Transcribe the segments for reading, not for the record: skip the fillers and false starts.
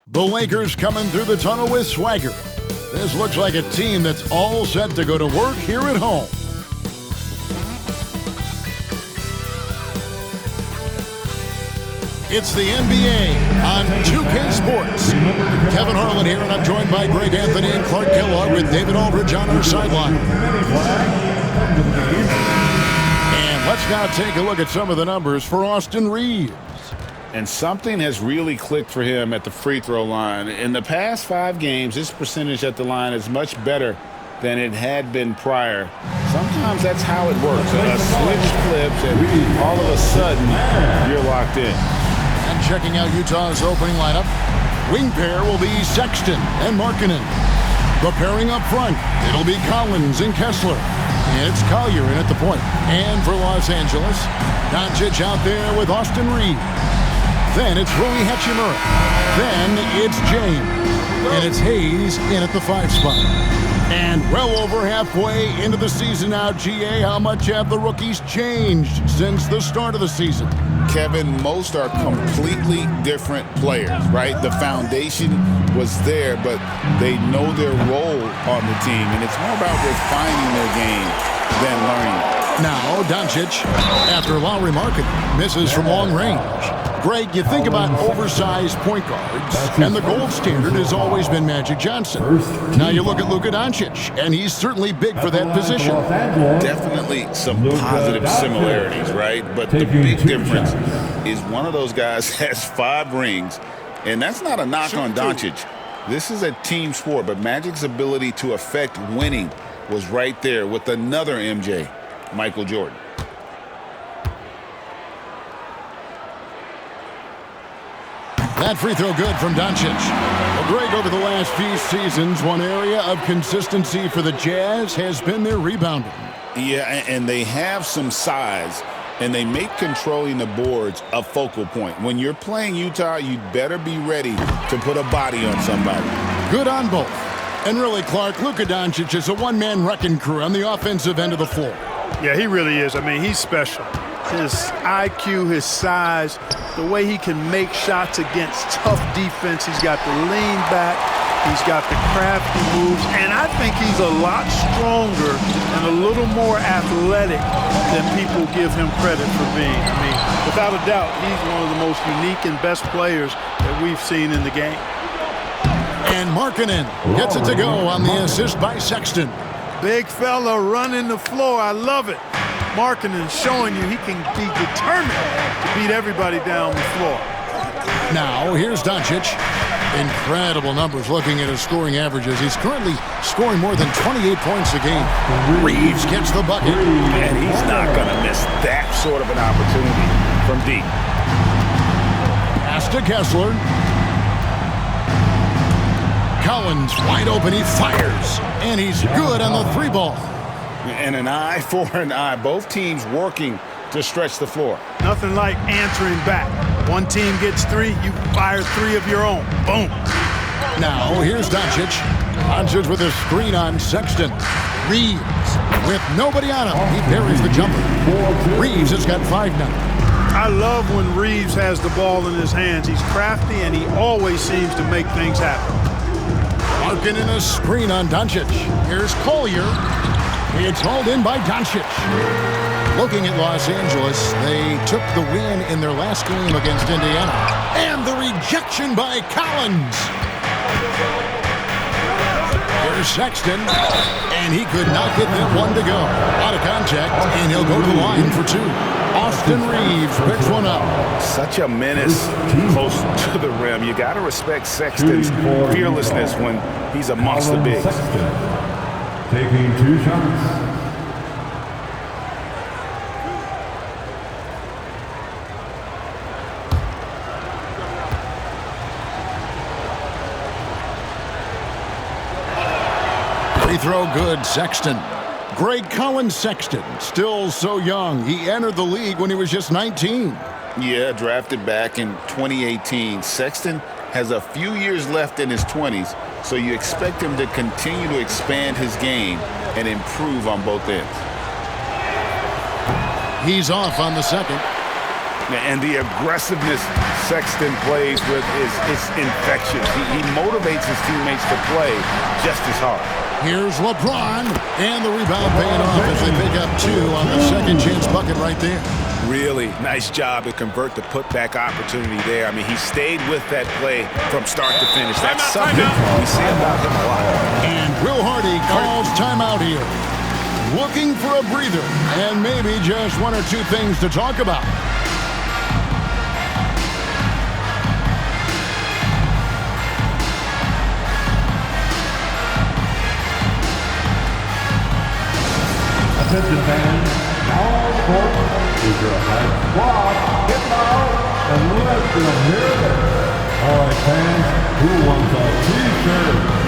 The Lakers coming through the tunnel with swagger. This looks like a team that's all set to go to work here at home. It's the NBA on 2K Sports. Kevin Harlan here, and I'm joined by Greg Anthony and Clark Kellogg with David Aldridge on our sideline. And let's now take a look at some of the numbers for Austin Reaves. And something has really clicked for him at the free throw line. In the past 5 games, his percentage at the line is much better than it had been prior. Sometimes that's how it works. A switch flips, and all of a sudden, you're locked in. And checking out Utah's opening lineup, wing pair will be Sexton and Markkanen. The pairing up front, it'll be Collins and Kessler. And it's Collier in at the point. And for Los Angeles, Doncic out there with Austin Reaves. Then it's Rui Hachimura. Then it's James. And it's Hayes in at the 5 spot. And well over halfway into the season now, GA, how much have the rookies changed since the start of the season? Kevin, most are completely different players, right? The foundation was there, but they know their role on the team, and it's more about refining their game than learning it. Now, Doncic, after Lauri Markkanen misses from long range. Greg, you think about oversized point guards, and the gold standard has always been Magic Johnson. Now you look at Luka Doncic, and he's certainly big for that position. Definitely some positive similarities, right? But the big difference is one of those guys has 5 rings, and that's not a knock on Doncic. This is a team sport, but Magic's ability to affect winning was right there with another MJ, Michael Jordan. That free throw good from Doncic. Well, Greg, over the last few seasons, one area of consistency for the Jazz has been their rebounding. Yeah, and they have some size, and they make controlling the boards a focal point. When you're playing Utah, you'd better be ready to put a body on somebody. Good on both. And really, Clark, Luka Doncic is a one-man wrecking crew on the offensive end of the floor. Yeah, he really is. I mean, he's special. His IQ, his size, the way he can make shots against tough defense. He's got the lean back. He's got the crafty moves. And I think he's a lot stronger and a little more athletic than people give him credit for being. I mean, without a doubt, he's one of the most unique and best players that we've seen in the game. And Markkanen gets it to go on the assist by Sexton. Big fella running the floor. I love it. Markkanen showing you he can be determined to beat everybody down the floor. Now, here's Doncic. Incredible numbers looking at his scoring averages. He's currently scoring more than 28 points a game. Reaves gets the bucket. And he's not going to miss that sort of an opportunity from deep. Pass to Kessler. Collins wide open. He fires. And he's good on the 3 ball. And an eye for an eye. Both teams working to stretch the floor. Nothing like answering back. One team gets 3, you fire 3 of your own. Boom. Now, here's Doncic. Doncic with a screen on Sexton. Reaves with nobody on him. He buries the jumper. Reaves has got 5 now. I love when Reaves has the ball in his hands. He's crafty, and he always seems to make things happen. Markkanen a screen on Doncic. Here's Collier. It's hauled in by Doncic. Looking at Los Angeles, they took the win in their last game against Indiana. And the rejection by Collins. Here's Sexton, and he could not get that one to go. Out of contact, and he'll go to the line for 2. Austin Reaves picks one up. Such a menace close to the rim. You got to respect Sexton's fearlessness when he's amongst the bigs. Taking 2 shots. Free throw good, Sexton. Greg Collins Sexton, still so young. He entered the league when he was just 19. Yeah, drafted back in 2018. Sexton has a few years left in his 20s, so you expect him to continue to expand his game and improve on both ends. He's off on the second. And the aggressiveness Sexton plays with is infectious. He motivates his teammates to play just as hard. Here's LeBron, and the rebound paying off as they pick up 2 on the second chance bucket right there. Really nice job to convert the putback opportunity there. I mean, he stayed with that play from start to finish. That's something we see about him a lot. And Will Hardy calls timeout here. Looking for a breather and maybe just 1 or 2 things to talk about. Attention fans, now court is your high squad. Get out and let them hear it. All right, fans, who wants a t-shirt?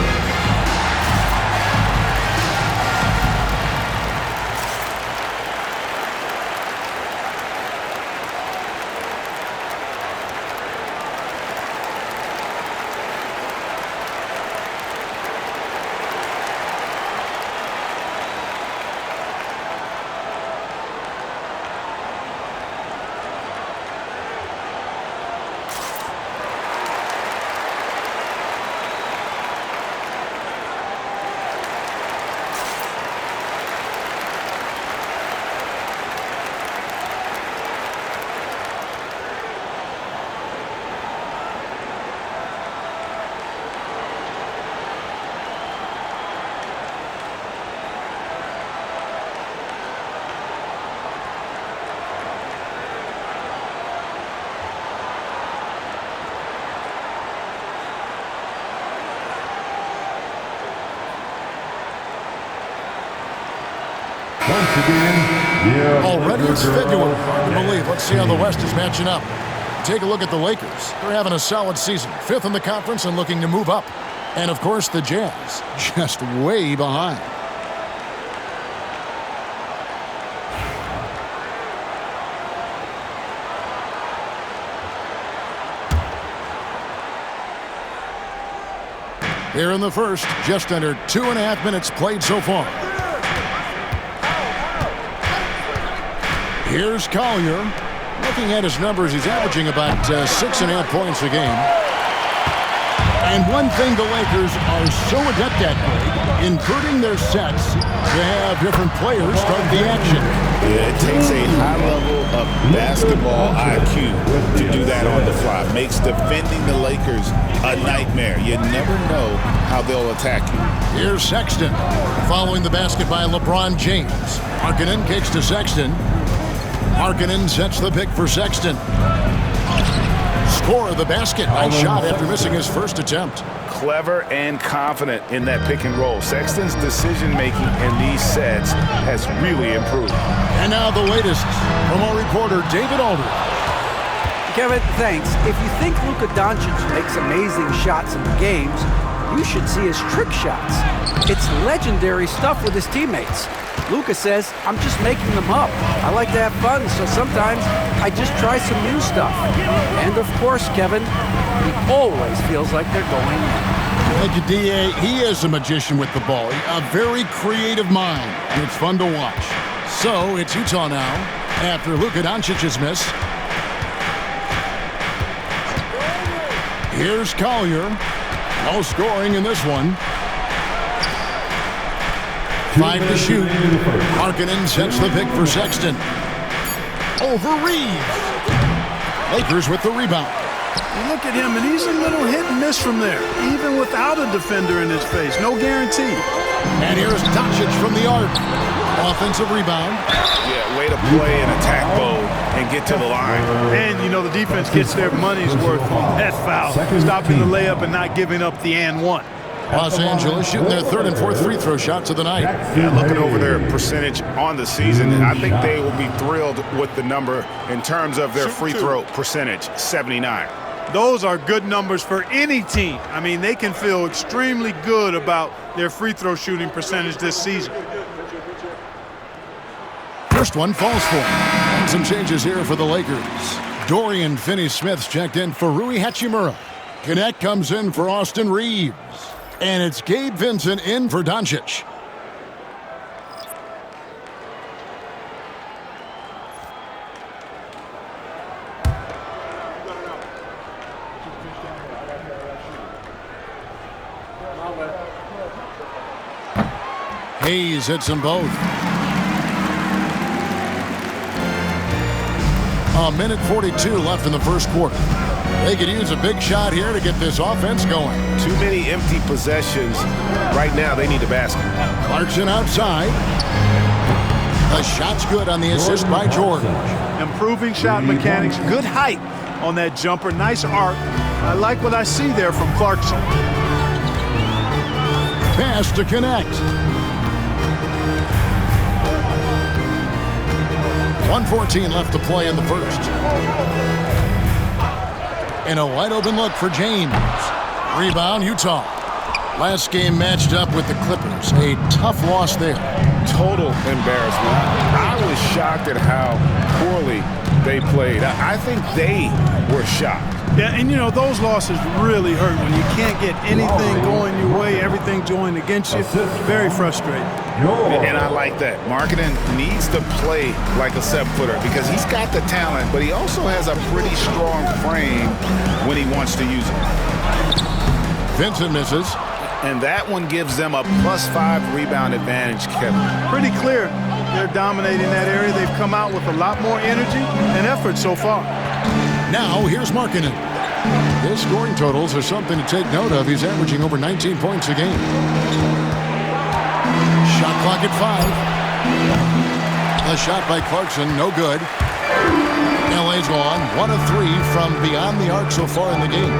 Once again, already it's February. Hard to believe. Let's see how the West is matching up. Take a look at the Lakers. They're having a solid season. 5th in the conference and looking to move up. And, of course, the Jazz, just way behind. Here in the first, just under 2.5 minutes played so far. Here's Collier. Looking at his numbers, he's averaging about 6.5 points a game. And one thing the Lakers are so adept at, inverting their sets to have different players start the action. Yeah, it takes a high level of basketball IQ to do that on the fly. Makes defending the Lakers a nightmare. You never know how they'll attack you. Here's Sexton. Following the basket by LeBron James. Markkanen kicks to Sexton. Markkanen sets the pick for Sexton. Score of the basket. Nice shot after missing his first attempt. Clever and confident in that pick and roll. Sexton's decision-making in these sets has really improved. And now the latest from our reporter, David Aldridge. Kevin, thanks. If you think Luka Doncic makes amazing shots in the games, you should see his trick shots. It's legendary stuff with his teammates. Luka says, I'm just making them up. I like to have fun, so sometimes I just try some new stuff. And of course, Kevin, he always feels like they're going in. Thank you, D.A. He is a magician with the ball. A very creative mind, and it's fun to watch. So, it's Utah now, after Luka Doncic's miss. Here's Collier. No scoring in this one. 5 to shoot. Markkanen sets the pick for Sexton. Over Reeves. Lakers with the rebound. You look at him, and he's a little hit and miss from there, even without a defender in his face. No guarantee. And here's Doncic from the arc. Offensive rebound. Yeah, way to play in attack mode and get to the line. And, you know, the defense gets their money's worth on that foul. Stopping the layup and not giving up the and one. Los Angeles shooting their 3rd and 4th free throw shots of the night. Yeah, looking over their percentage on the season, I think they will be thrilled with the number in terms of their free throw percentage, 79. Those are good numbers for any team. I mean, they can feel extremely good about their free throw shooting percentage this season. First one falls for him. Some changes here for the Lakers. Dorian Finney-Smith's checked in for Rui Hachimura. Connect comes in for Austin Reeves. And it's Gabe Vincent in for Doncic. Hayes hits them both. A minute 42 left in the first quarter. They could use a big shot here to get this offense going. Too many empty possessions. Right now, they need a basket. Clarkson outside. The shot's good on the assist by George. Improving shot mechanics. Good height on that jumper. Nice arc. I like what I see there from Clarkson. Pass to connect. 1:14 left to play in the first. And a wide open look for James. Rebound, Utah. Last game matched up with the Clippers. A tough loss there. Total embarrassment. I was shocked at how poorly they played. I think they were shocked. Yeah, and you know, those losses really hurt when you can't get anything going your way, everything's going against you. Very frustrating. And I like that. Markkanen needs to play like a 7-footer because he's got the talent, but he also has a pretty strong frame when he wants to use it. Vincent misses. And that one gives them a +5 rebound advantage, Kevin. Pretty clear. They're dominating that area. They've come out with a lot more energy and effort so far. Now, here's Markkanen. His scoring totals are something to take note of. He's averaging over 19 points a game. Shot clock at 5. A shot by Clarkson, no good. LA's gone 1 of 3 from beyond the arc so far in the game.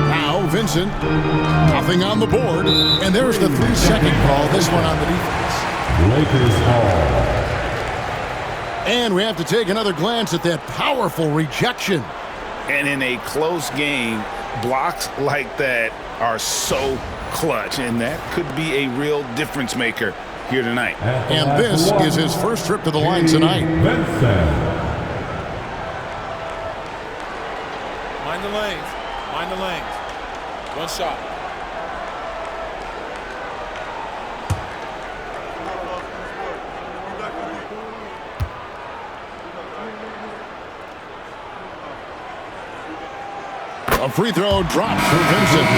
Now, Vincent, nothing on the board. And there's the 3-second call, this one on the defense. Lakers ball. And we have to take another glance at that powerful rejection. And in a close game, blocks like that are so clutch, and that could be a real difference maker here tonight. And this is his first trip to the line tonight. Mind the lanes. Mind the lanes. One shot. A free throw drops for Vincent.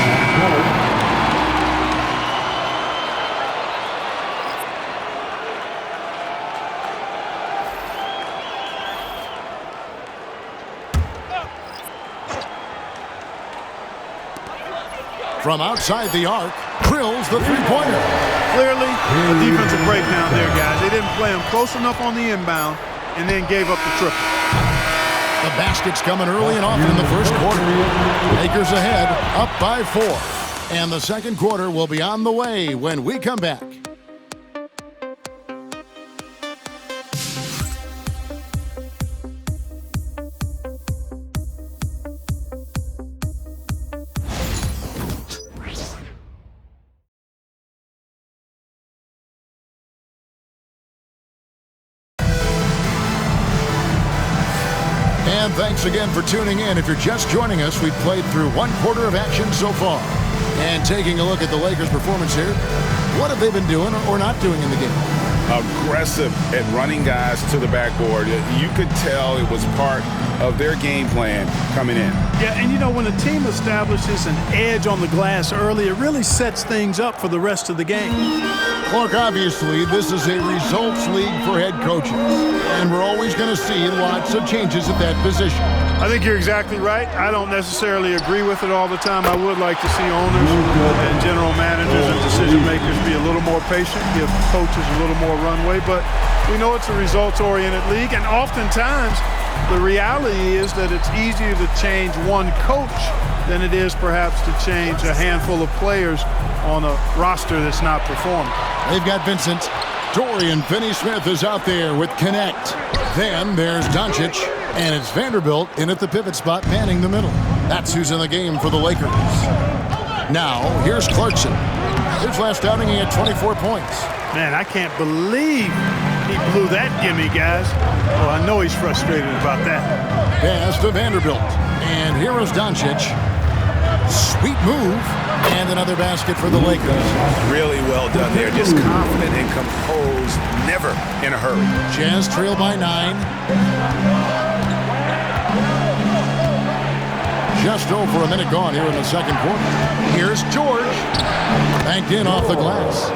From outside the arc, drills the three-pointer. Clearly, a defensive breakdown there, guys. They didn't play him close enough on the inbound and then gave up the triple. The basket's coming early and often in the first quarter. Lakers ahead, up by 4. And the second quarter will be on the way when we come back. And thanks again for tuning in. If you're just joining us, we've played through 1 quarter of action so far. And taking a look at the Lakers' performance here, what have they been doing or not doing in the game? Aggressive at running guys to the backboard. You could tell it was part of their game plan coming in. Yeah, and you know, when a team establishes an edge on the glass early, it really sets things up for the rest of the game. Clark, obviously, this is a results league for head coaches. And we're always going to see lots of changes at that position. I think you're exactly right. I don't necessarily agree with it all the time. I would like to see owners and general managers and decision makers be a little more patient, give coaches a little more runway. But we know it's a results-oriented league, and oftentimes the reality is that it's easier to change one coach than it is perhaps to change a handful of players on a roster that's not performing. They've got Vincent. Dorian Finney-Smith is out there with Connect. Then there's Doncic, and it's Vanderbilt in at the pivot spot, manning the middle. That's who's in the game for the Lakers. Now, here's Clarkson. His last outing, he had 24 points. Man, I can't believe he blew that gimme, guys. Well, I know he's frustrated about that. Pass to Vanderbilt. And here is Doncic. Sweet move. And another basket for the Lakers. Really well done there. Just confident and composed, never in a hurry. Jazz trail by 9. Just over a minute gone here in the second quarter. Here's George. Banked in off the glass.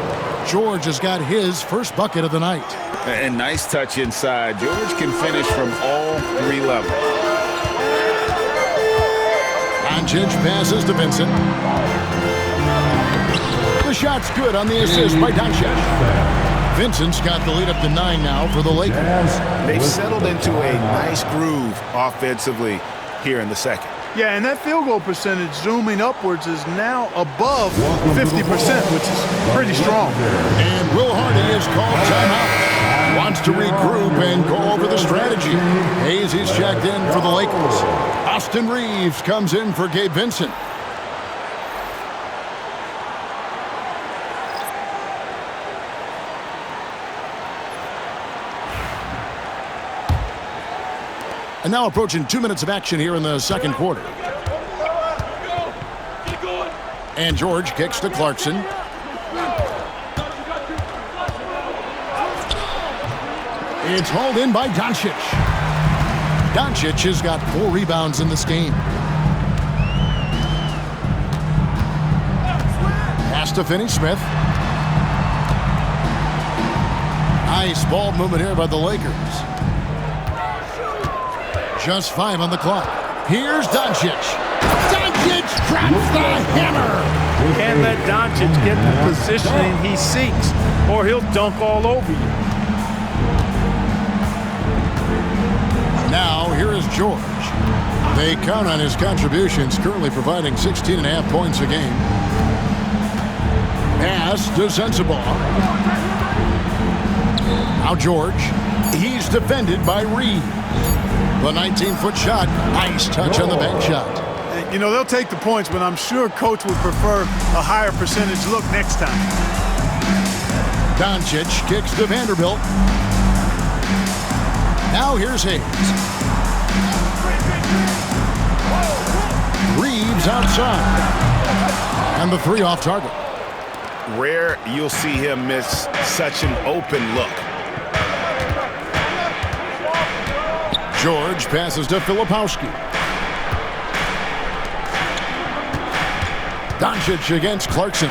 George has got his first bucket of the night. And nice touch inside. George can finish from all 3 levels. Doncic passes to Vincent. The shot's good on the assist by Doncic. Vincent's got the lead up to 9 now for the Lakers. They've settled into a nice groove offensively here in the second. Yeah, and that field goal percentage zooming upwards is now above 50%, which is pretty strong. And Will Hardy has called timeout. Wants to regroup and go over the strategy. Hayes is checked in for the Lakers. Austin Reeves comes in for Gabe Vincent. And now approaching 2 minutes of action here in the second quarter. And George kicks to Clarkson. It's hauled in by Doncic. Doncic has got 4 rebounds in this game. Pass to Finney-Smith. Nice ball movement here by the Lakers. Just 5 on the clock. Here's Doncic. Doncic drops the hammer. Can't let Doncic get the positioning he seeks, or he'll dunk all over you. Now, here is George. They count on his contributions, currently providing 16.5 points a game. Pass to Sensabaugh. Now George. He's defended by Reed. The 19-foot shot. Nice touch on the bank shot. You know, they'll take the points, but I'm sure coach would prefer a higher percentage look next time. Doncic kicks to Vanderbilt. Now here's Hayes. Reeves outside. And the 3 off target. Rare you'll see him miss such an open look. George passes to Filipowski. Doncic against Clarkson.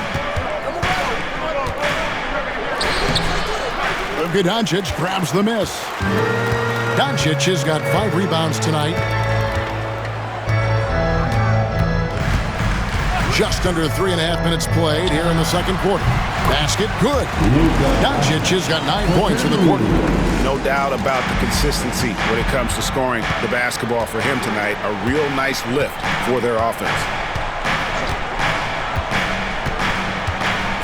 Luka Doncic grabs the miss. Doncic has got 5 rebounds tonight. Just under 3.5 minutes played here in the second quarter. Basket good. Doncic has got 9 points in the quarter. No doubt about the consistency when it comes to scoring the basketball for him tonight. A real nice lift for their offense.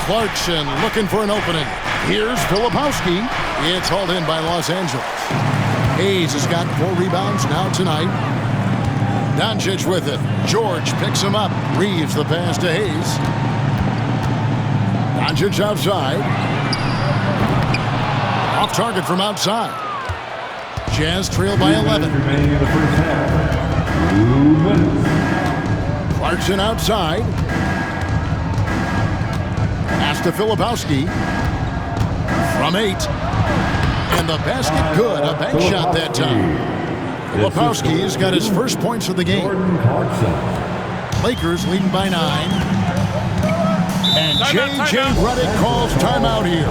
Clarkson looking for an opening. Here's Filipowski. It's hauled in by Los Angeles. Hayes has got 4 rebounds now tonight. Doncic with it. George picks him up. Reeves the pass to Hayes. Doncic outside. Off target from outside. Jazz trail by 11. Remaining in the first half. 2 minutes. Clarkson outside. Pass to Filipowski. From 8. And the basket good. A bank shot that time. Filipowski has got his first points of the game. Lakers leading by 9. And J.J. Redick calls timeout here.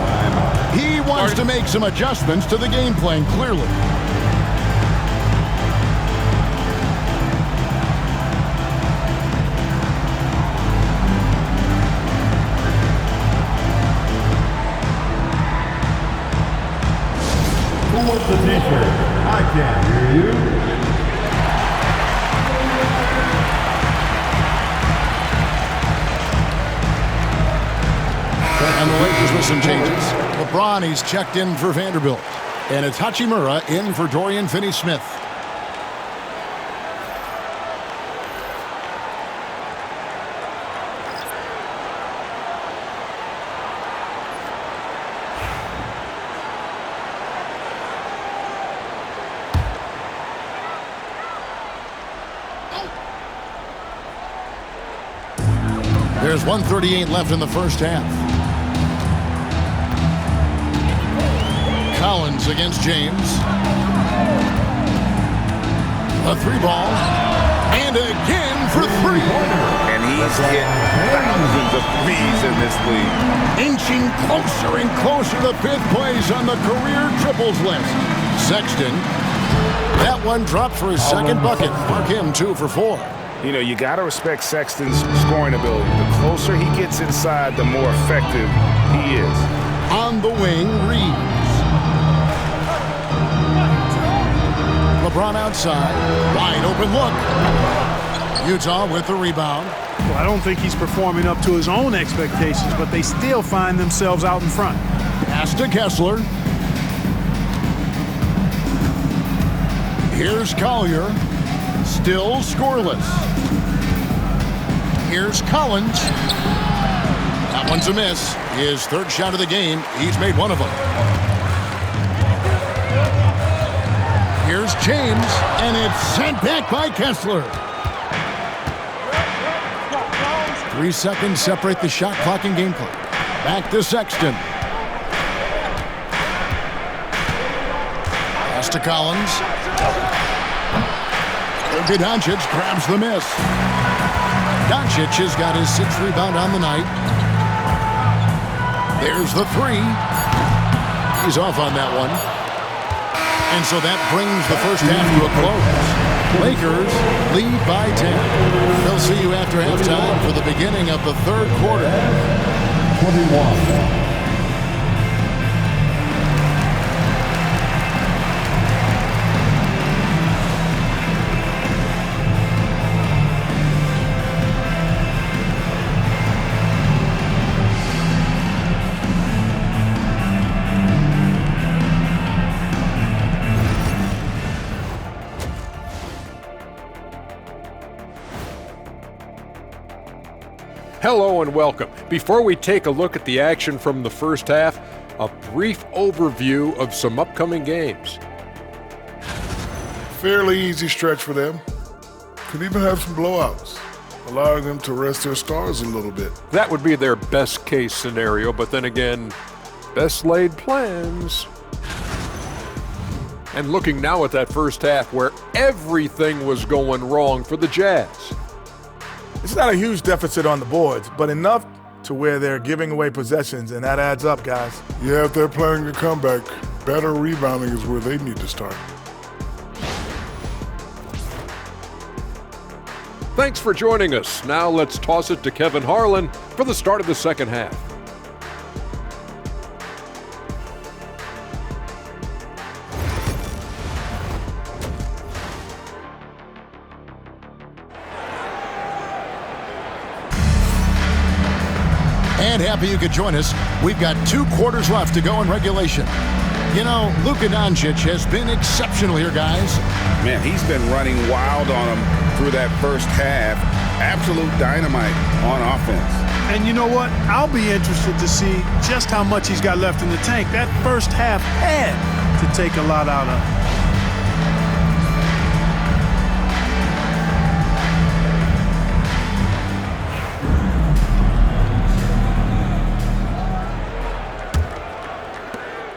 He wants to make some adjustments to the game plan, clearly. Who wants the t-shirt? I can't hear you. And the Lakers with some changes. LeBron, he's checked in for Vanderbilt. And it's Hachimura in for Dorian Finney-Smith. There's 1:38 left in the first half. Collins against James. A 3 ball. And And again for 3. And he's hit thousands of threes in this league. Inching closer and closer to 5th place on the career triples list. Sexton. That one dropped for his second bucket. Mark him 2 for 4. You know, you got to respect Sexton's scoring ability. The closer he gets inside, the more effective he is. On the wing, Reeves. LeBron outside. Wide open look. Utah with the rebound. Well, I don't think he's performing up to his own expectations, but they still find themselves out in front. Pass to Kessler. Here's Collier. Still scoreless. Here's Collins. That one's a miss. His 3rd shot of the game. He's made one of them. Here's James, and it's sent back by Kessler. 3 seconds separate the shot clock and game clock. Back to Sexton. Pass to Collins. Luka Doncic grabs the miss. Doncic has got his 6th rebound on the night. There's the 3. He's off on that one. And so that brings the first half to a close. Lakers lead by 10. They'll see you after halftime for the beginning of the 3rd quarter. 21. Hello and welcome. Before we take a look at the action from the first half, a brief overview of some upcoming games. Fairly easy stretch for them. Could even have some blowouts, allowing them to rest their stars a little bit. That would be their best case scenario, but then again, best laid plans. And looking now at that first half where everything was going wrong for the Jazz. It's not a huge deficit on the boards, but enough to where they're giving away possessions, and that adds up, guys. Yeah, if they're playing a comeback, better rebounding is where they need to start. Thanks for joining us. Now let's toss it to Kevin Harlan for the start of the second half. And happy you could join us. We've got 2 quarters left to go in regulation. You know, Luka Doncic has been exceptional here, guys. Man, he's been running wild on them through that first half. Absolute dynamite on offense. And you know what? I'll be interested to see just how much he's got left in the tank. That first half had to take a lot out of him.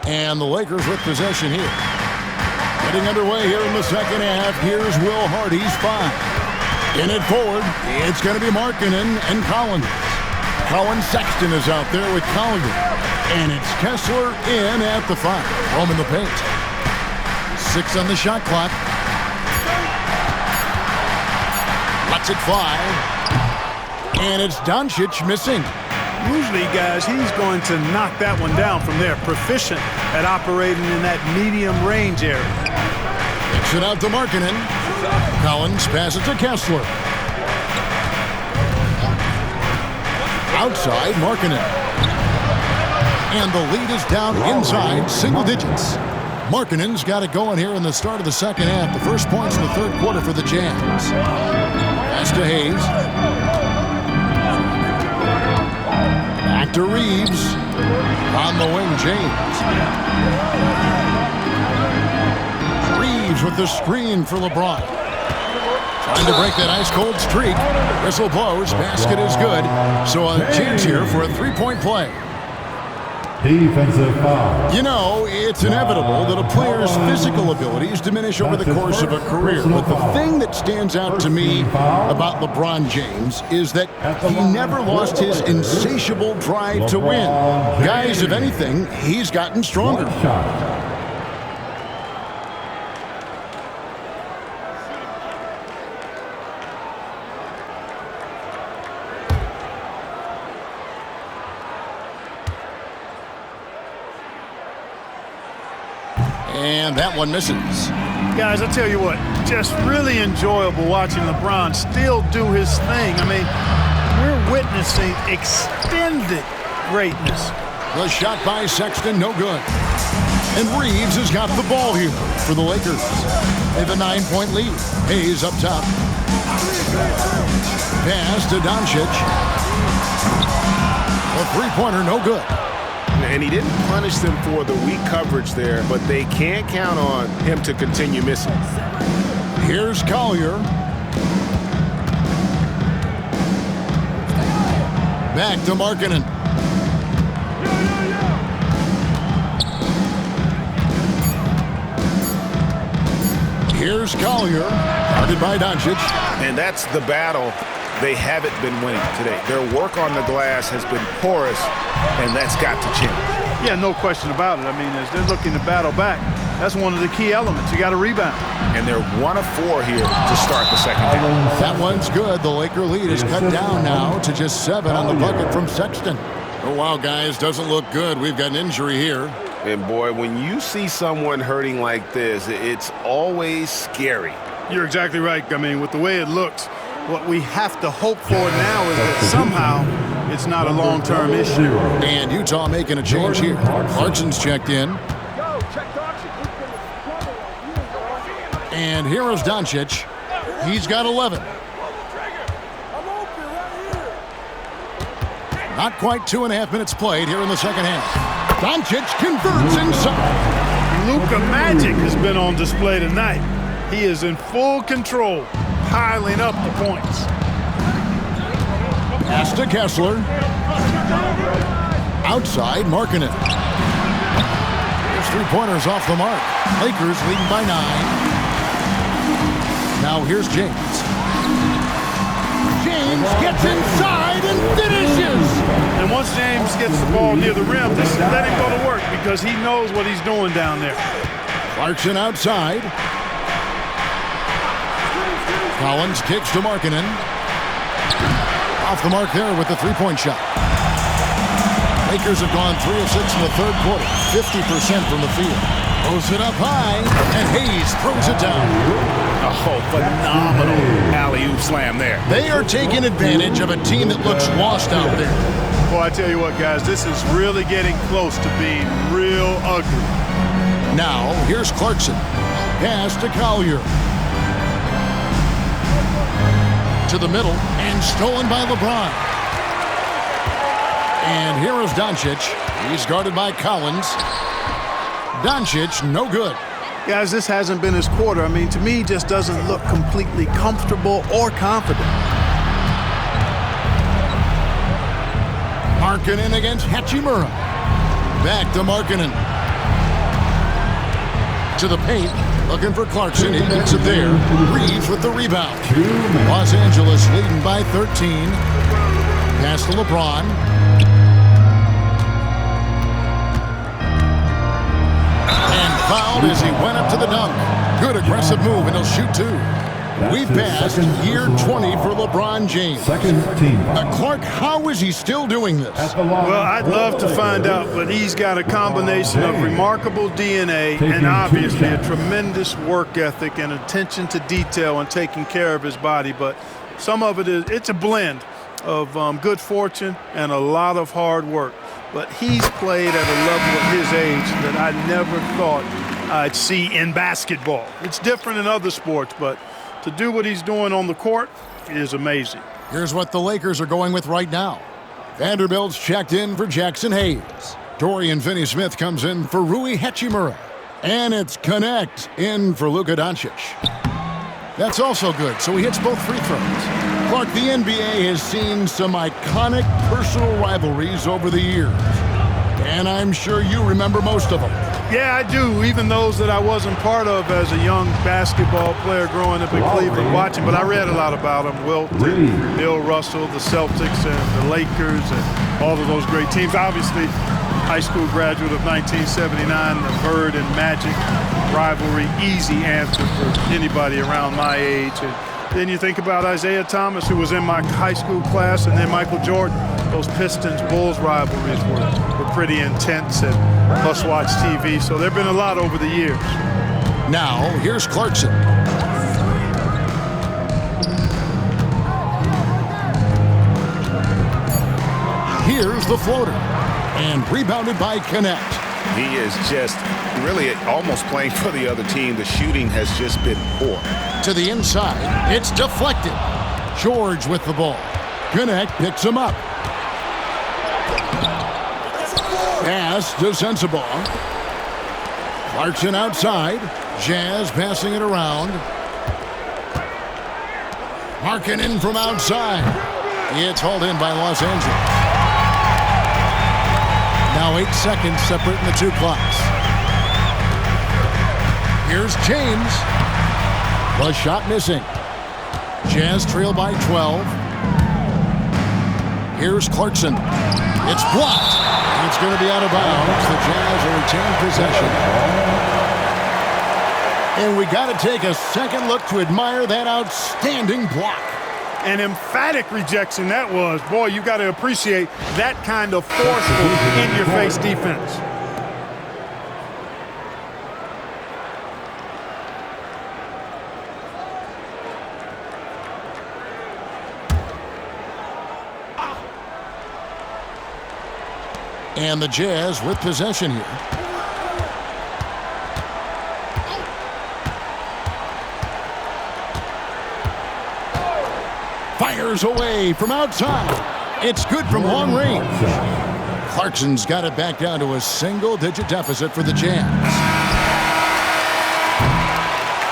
And the Lakers with possession here. Getting underway here in the second half. Here's Will Hardy's 5. In it forward, it's going to be Markkanen and Collins. Colin Sexton is out there with Collier. And it's Kessler in at the 5. Roaming the paint. 6 on the shot clock. Lets it fly. And it's Doncic missing. Usually, guys, he's going to knock that one down from there. Proficient at operating in that medium range area. Kicks it out to Markkanen. Collins passes to Kessler. Outside, Markkanen. And the lead is down inside single digits. Markkanen's got it going here in the start of the second half. The first points in the 3rd quarter for the Jazz. Pass to Hayes. Back to Reeves. On the wing, James. Reeves with the screen for LeBron. Trying to break that ice-cold streak. Whistle blows. Basket is good. So a chance here for a 3-point play. Defensive foul. You know, it's inevitable that a player's physical abilities diminish over the course of a career. But the thing that stands out to me about LeBron James is that he never lost his insatiable drive to win. Guys, if anything, he's gotten stronger. And that one misses. Guys, I tell you what, just really enjoyable watching LeBron still do his thing. I mean, we're witnessing extended greatness. The shot by Sexton, no good. And Reeves has got the ball here for the Lakers. They have a 9-point lead. Hayes up top. Pass to Doncic. A three-pointer, no good. And he didn't punish them for the weak coverage there, but they can't count on him to continue missing. Here's Collier. Back to Markkanen. Here's Collier, guarded by Doncic. And that's the battle they haven't been winning today. Their work on the glass has been porous, and that's got to change. Yeah, no question about it. I mean, as they're looking to battle back, that's one of the key elements. You got to rebound. And they're 1 of 4 here to start the second half. That one's good. The Laker lead is cut down now to just 7 on the bucket from Sexton. Oh, wow, guys, doesn't look good. We've got an injury here. And, boy, when you see someone hurting like this, it's always scary. You're exactly right. I mean, with the way it looks, what we have to hope for now is that somehow it's not a long-term issue. And Utah making a change here. Clarkson's checked in. And here is Doncic. He's got 11. Not quite 2.5 minutes played here in the second half. Doncic converts inside. Luka Magic has been on display tonight. He is in full control, piling up the points. Pass to Kessler. Outside, Markkanen. There's 3-pointers off the mark. Lakers leading by 9. Now here's James. James gets inside and finishes. And once James gets the ball near the rim, just let him go to work because he knows what he's doing down there. Clarkson outside. Collins kicks to Markkanen. Off the mark there with the 3-point shot. Lakers have gone 3 of 6 in the third quarter, 50% from the field. Throws it up high, and Hayes throws it down. Oh, phenomenal alley-oop slam there. They are taking advantage of a team that looks lost out there. Boy, I tell you what, guys, this is really getting close to being real ugly. Now, here's Clarkson. Pass to Collier. To the middle, and stolen by LeBron. And here is Doncic. He's guarded by Collins. Doncic, no good. Guys, this hasn't been his quarter. I mean, to me, he just doesn't look completely comfortable or confident. Markkanen against Hachimura. Back to Markkanen. To the paint. Looking for Clarkson. He gets it there. Reeves with the rebound. Los Angeles leading by 13. Pass to LeBron. And fouled as he went up to the dunk. Good aggressive move, and he'll shoot 2. We've passed year 20 for LeBron James. Second team. Clark, how is he still doing this? Well, I'd love to find out, but he's got a combination of remarkable DNA and obviously a tremendous work ethic and attention to detail and taking care of his body. But some of it's a blend of good fortune and a lot of hard work. But he's played at a level at his age that I never thought I'd see in basketball. It's different in other sports, but to do what he's doing on the court is amazing. Here's what the Lakers are going with right now. Vanderbilt's checked in for Jackson Hayes. Dorian Finney-Smith comes in for Rui Hachimura. And it's Connect in for Luka Doncic. That's also good, so he hits both free throws. Clark, the NBA has seen some iconic personal rivalries over the years. and I'm sure you remember most of them. Yeah, I do, even those that I wasn't part of as a young basketball player growing up in Cleveland watching, but I read a lot about them. Wilt, Bill Russell, the Celtics, and the Lakers, and all of those great teams. Obviously, high school graduate of 1979, the Bird and Magic rivalry, easy answer for anybody around my age. And then you think about Isaiah Thomas, who was in my high school class, and then Michael Jordan. Those Pistons-Bulls rivalries were pretty intense and must-watch TV, so there have been a lot over the years. Now, here's Clarkson. Here's the floater, and rebounded by Connect. He is just really almost playing for the other team. The shooting has just been poor. To the inside, it's deflected. George with the ball. Connect picks him up. Pass to Sensabaugh. Clarkson outside. Jazz passing it around. Markkanen from outside. It's hauled in by Los Angeles. Now 8 seconds separating the two clocks. Here's James. The shot missing. Jazz trail by 12. Here's Clarkson. It's blocked. It's going to be out of bounds. The Jazz will retain possession. And we got to take a second look to admire that outstanding block. An emphatic rejection that was. Boy, you got to appreciate that kind of forceful in-your-face defense. And the Jazz with possession here. Fires away from outside. It's good from long range. Clarkson's got it back down to a single-digit deficit for the Jazz.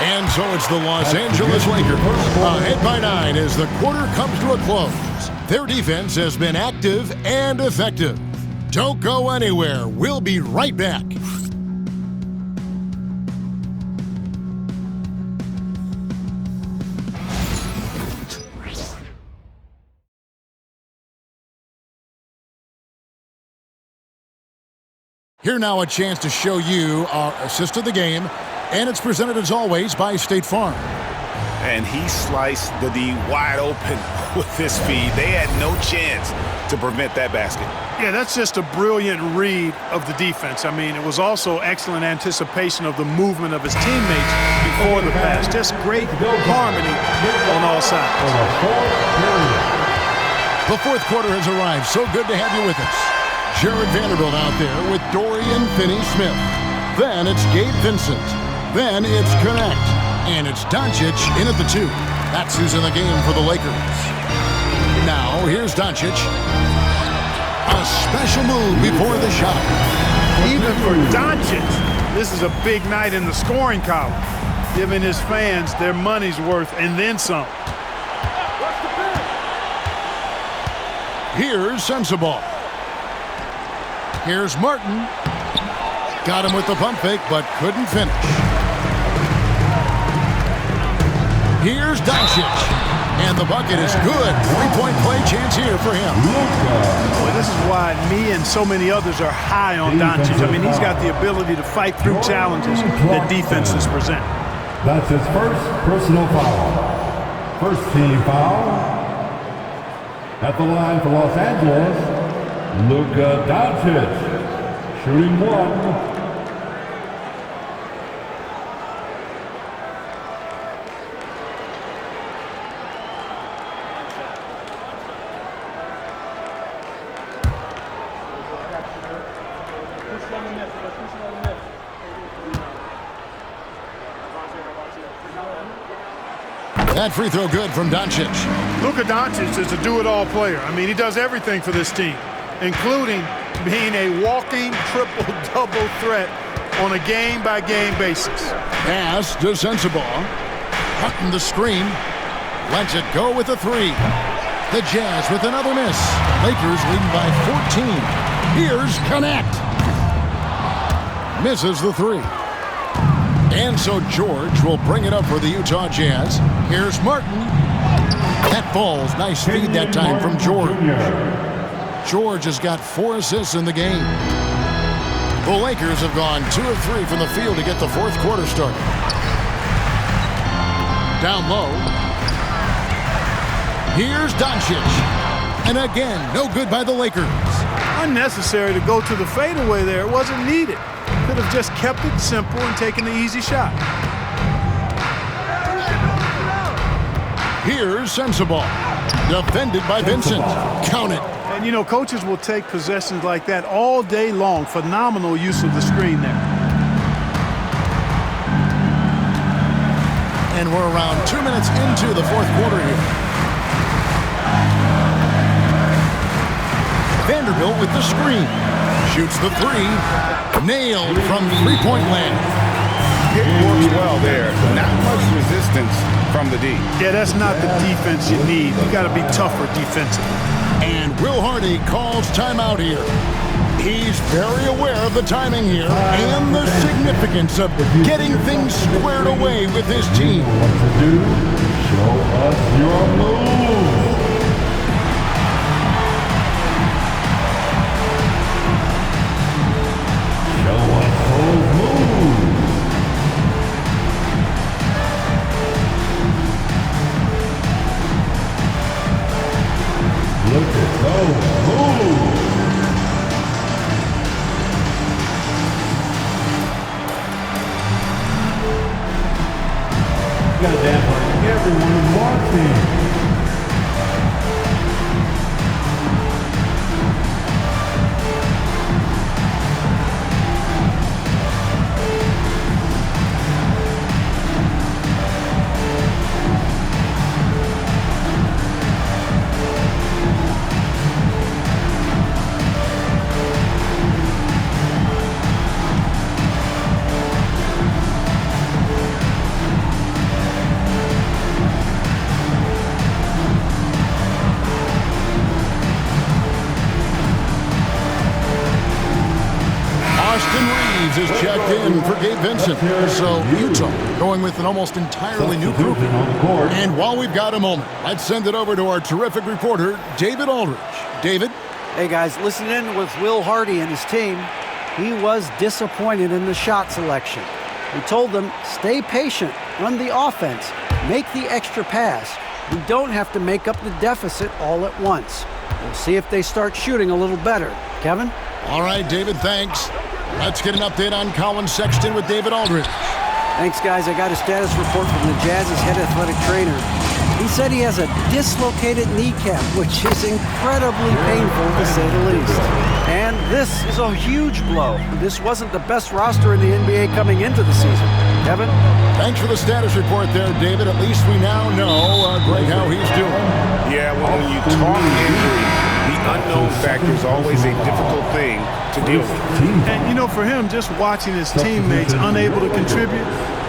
And so it's the Los Angeles Lakers ahead by 9 as the quarter comes to a close. Their defense has been active and effective. Don't go anywhere. We'll be right back. Here now a chance to show you our assist of the game, and it's presented as always by State Farm. And he sliced the D wide open with his feed. They had no chance to prevent that basket. Yeah, that's just a brilliant read of the defense. I mean, it was also excellent anticipation of the movement of his teammates before the pass. Just great harmony on all sides. The fourth quarter has arrived. So good to have you with us. Jared Vanderbilt out there with Dorian Finney-Smith. Then it's Gabe Vincent. Then it's Connect. And it's Doncic in at the 2. That's who's in the game for the Lakers. Now, here's Doncic. A special move before the shot. Even for Doncic, this is a big night in the scoring column, giving his fans their money's worth and then some. Here's Sensabaugh. Here's Martin. Got him with the pump fake, but couldn't finish. Here's Doncic. And the bucket is good. 3-point play chance here for him. Well, this is why me and so many others are high on Doncic. I mean, he's got the ability to fight through challenges that defenses present. That's his first personal foul. First team foul. At the line for Los Angeles, Luka Doncic. Shooting 1. That free throw good from Doncic. Luka Doncic is a do-it-all player. I mean, he does everything for this team, including being a walking triple-double threat on a game-by-game basis. Pass to Sensabaugh. Hutton the screen. Lets it go with a 3. The Jazz with another miss. Lakers leading by 14. Here's Connect. misses the three. And so George will bring it up for the Utah Jazz. Here's Martin. That falls. Nice feed that time from George. George has got 4 assists in the game. The Lakers have gone 2 of 3 from the field to get the fourth quarter started. Down low. Here's Doncic. And again, no good by the Lakers. Unnecessary to go to the fadeaway there. It wasn't needed. Could have just kept it simple and taken the easy shot. Here's Sensabaugh. Defended by Vincent. Count it. And, you know, coaches will take possessions like that all day long. Phenomenal use of the screen there. And we're around 2 minutes into the fourth quarter here. Vanderbilt with the screen. Shoots the three. Nailed from three-point land. It works well there. Not much resistance from the D. Yeah, that's not the defense you need. You got to be tougher defensively. And Will Hardy calls timeout here. He's very aware of the timing here and the significance of getting things squared away with his team. What to do? Show us your move. Show us those moves. Look at those moves. You got a damn party. Everyone watching. Is checked in for Gabe Vincent. So Utah going with an almost entirely new group. And while we've got a moment, let's send it over to our terrific reporter, David Aldridge. David? Hey guys, listen in with Will Hardy and his team. He was disappointed in the shot selection. He told them, stay patient, run the offense, make the extra pass. We don't have to make up the deficit all at once. We'll see if they start shooting a little better. Kevin? All right, David, thanks. Let's get an update on Collin Sexton with David Aldridge. Thanks, guys. I got a status report from the Jazz's head athletic trainer. He said he has a dislocated kneecap, which is incredibly painful to say the least. And this is a huge blow. This wasn't the best roster in the NBA coming into the season. Kevin? Thanks for the status report there, David. At least we now know, Greg, how he's doing. Yeah, well, when you talk injury, the unknown factor is always a difficult thing to deal with. And, you know, for him, just watching his teammates unable to contribute,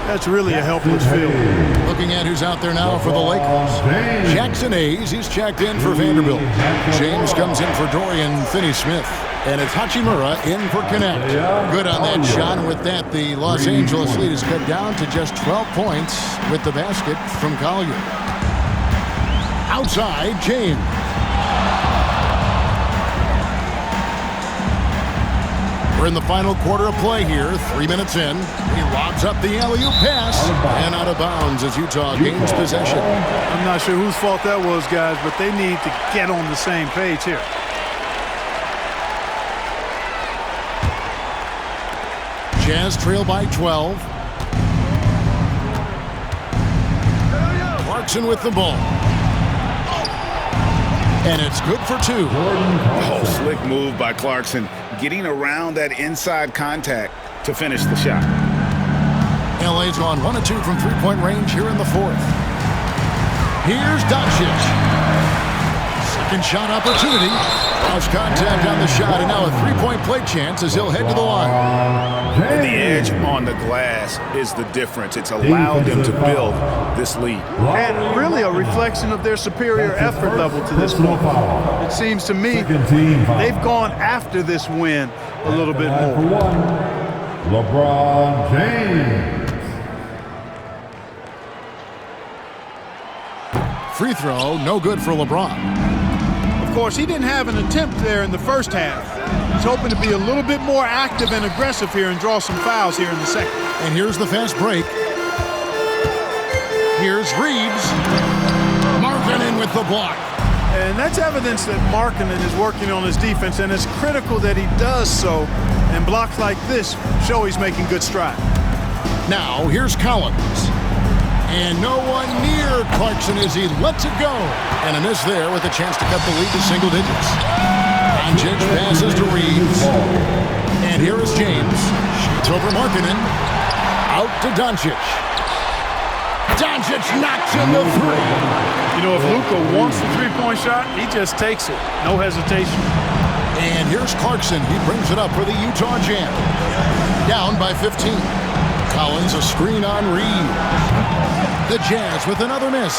that's really a helpless feeling. Looking at who's out there now for the Lakers. Jackson Hayes, he's checked in for Vanderbilt. James comes in for Dorian Finney-Smith. And it's Hachimura in for Connect. Good on that shot. And with that, the Los Angeles lead is cut down to just 12 points with the basket from Collier. Outside, James. We're in the final quarter of play here, 3 minutes in. He lobs up the alley-oop pass, and out of bounds as Utah gains possession. I'm not sure whose fault that was, guys, but they need to get on the same page here. Jazz trail by 12. Clarkson with the ball. And it's good for 2. Oh, slick move by Clarkson, getting around that inside contact to finish the shot. LA's gone 1 of 2 from three-point range here in the fourth. Here's Doncic. Second shot opportunity. Lost contact on the shot, and now a three-point play chance as he'll head to the line. The edge on the glass is the difference. It's allowed them to build this lead. And really a reflection of their superior effort level to this point. It seems to me they've gone after this win a little bit more. LeBron James. Free throw, no good for LeBron. Of course, he didn't have an attempt there in the first half. He's hoping to be a little bit more active and aggressive here and draw some fouls here in the second. And here's the fast break. Here's Reeves. Markkanen with the block. And that's evidence that Markkanen is working on his defense, and it's critical that he does so. And blocks like this show he's making good stride. Now, here's Collins. And no one near Clarkson as he lets it go. And a miss there with a chance to cut the lead to single digits. Doncic passes to Reeves. And here is James. Shoots over Markkanen. Out to Doncic. Doncic knocks in the three. You know, if Luka wants the three-point shot, he just takes it. No hesitation. And here's Clarkson. He brings it up for the Utah Jam. Down by 15. Collins a screen on Reeves. The Jazz with another miss.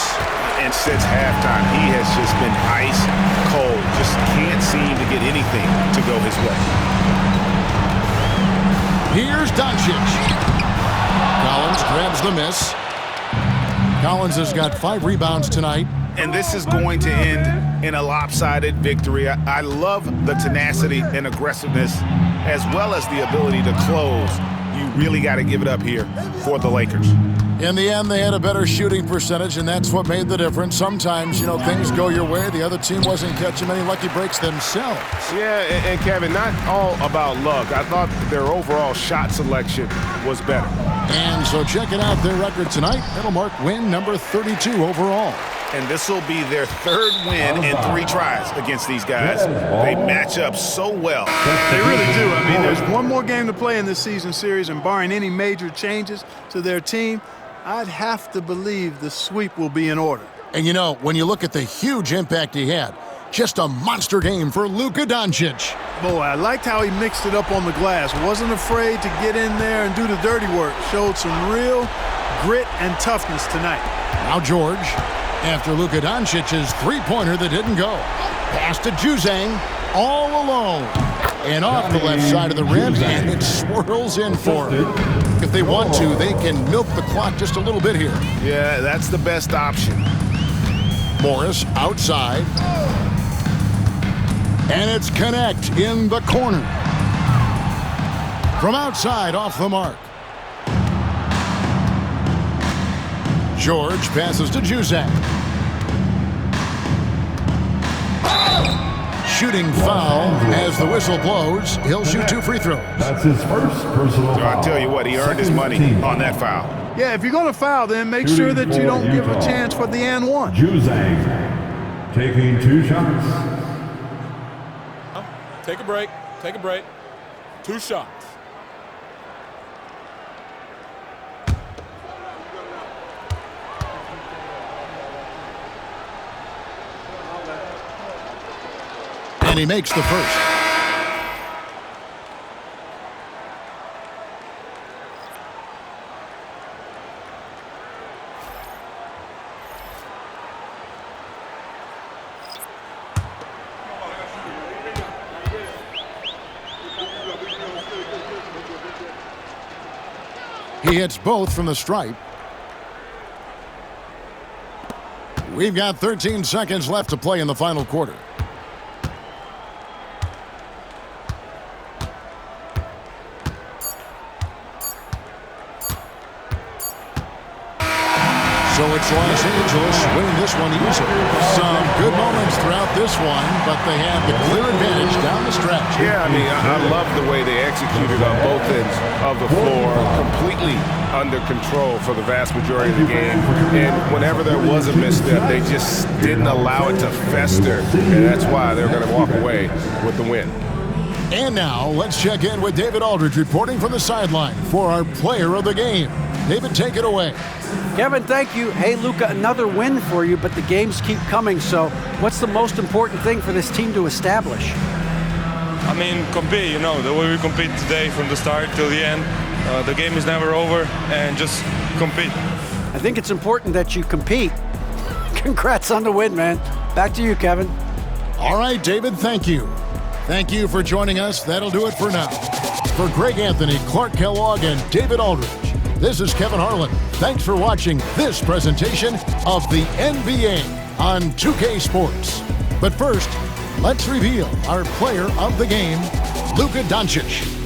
And since halftime, he has just been ice cold. Just can't seem to get anything to go his way. Here's Doncic. Collins grabs the miss. Collins has got 5 rebounds tonight. And this is going to end in a lopsided victory. I love the tenacity and aggressiveness as well as the ability to close. You really got to give it up here for the Lakers. In the end, they had a better shooting percentage, and that's what made the difference. Sometimes, you know, things go your way. The other team wasn't catching many lucky breaks themselves. Yeah, and Kevin, not all about luck. I thought their overall shot selection was better. And so checking out their record tonight, it'll mark win number 32 overall. And this will be their 3rd win in 3 tries against these guys. They match up so well. They really do. I mean, there's one more game to play in this season series, and barring any major changes to their team, I'd have to believe the sweep will be in order. And you know, when you look at the huge impact he had, just a monster game for Luka Doncic. Boy, I liked how he mixed it up on the glass. Wasn't afraid to get in there and do the dirty work. Showed some real grit and toughness tonight. Now George, after Luka Doncic's three-pointer that didn't go. Pass to Juzang, all alone. And off the left side of the rim, and it swirls in for him. If they want to, they can milk the clock just a little bit here. Yeah, that's the best option. Morris outside. And it's Connect in the corner. From outside, off the mark. George passes to Juzang. Shooting foul as the whistle blows. He'll shoot 2 free throws. That's his first personal foul. I'll tell you what, he earned his money on that foul. Yeah, if you're going to foul, then make sure that you don't give a chance for the and one. Juzang taking 2 shots. Take a break. Take a break. 2 shots. And he makes the first. He hits both from the stripe. We've got 13 seconds left to play in the final quarter. So it's Los Angeles winning this one easily. Some good moments throughout this one, but they have the clear advantage down the stretch. Yeah, I mean, I love the way they executed on both ends of the floor, completely under control for the vast majority of the game. And whenever there was a misstep, they just didn't allow it to fester. And that's why they're going to walk away with the win. And now, let's check in with David Aldridge reporting from the sideline for our player of the game. David, take it away. Kevin, thank you. Hey, Luka, another win for you, but the games keep coming. So what's the most important thing for this team to establish? I mean, compete, you know, the way we compete today from the start till the end. The game is never over, and just compete. I think it's important that you compete. Congrats on the win, man. Back to you, Kevin. All right, David, thank you. Thank you for joining us. That'll do it for now. For Greg Anthony, Clark Kellogg, and David Aldridge, this is Kevin Harlan. Thanks for watching this presentation of the NBA on 2K Sports. But first, let's reveal our player of the game, Luka Doncic.